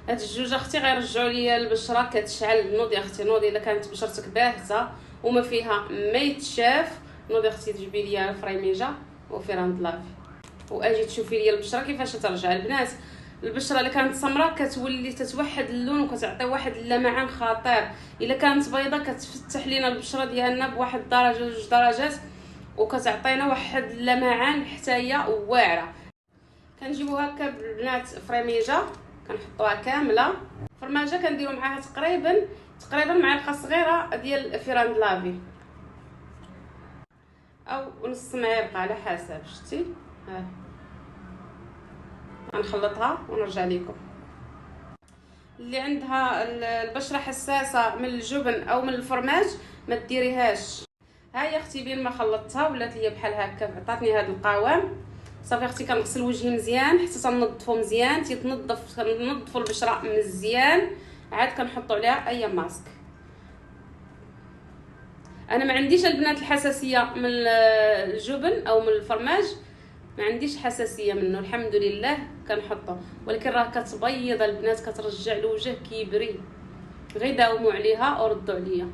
هاد الجوج اختي غيرجعوا ليا البشره كتشعل. نوضي اختي نوضي، الا كانت بشرتك باهته وما فيها ما يتشاف، نوضي اختي تجيبي ليا فريميجا وفيران لافي واجي تشوفي ليا البشره كيفاش ترجع. البنات البشره اللي كانت سمراء كتولي تتوحد اللون وكتعطي واحد اللمعان خطير. الا كانت بيضاء كتفتح لينا البشره ديالنا بواحد درجه جوج درجات وكتعطينا واحد اللمعان حتى هي واعره. كنجيبو هكا البنات فريميجا كنحطوها كامله. فرماجه كنديرو معاها تقريبا معلقه صغيره ديال فيران لافي او نص معلقه على حسب. شتي ها غنخلطها ونرجع لكم. اللي عندها البشره حساسه من الجبن او من الفرماج ما ديريهاش. ها هي اختي بين ما خلطتها ولات ليا بحال هكا، عطاتني هذا القوام. صافي اختي كنغسل وجهي مزيان حتى تنظفو مزيان، كنظفوا البشره مزيان، عاد كنحطوا عليها اي ماسك. انا ما عنديش البنات الحساسيه من الجبن او من الفرماج، ما عنديش حساسيه منه الحمد لله كنحطه، ولكن راه كتبيض البنات كترجع الوجه كيبري. غير داوموا عليها وردوا عليا.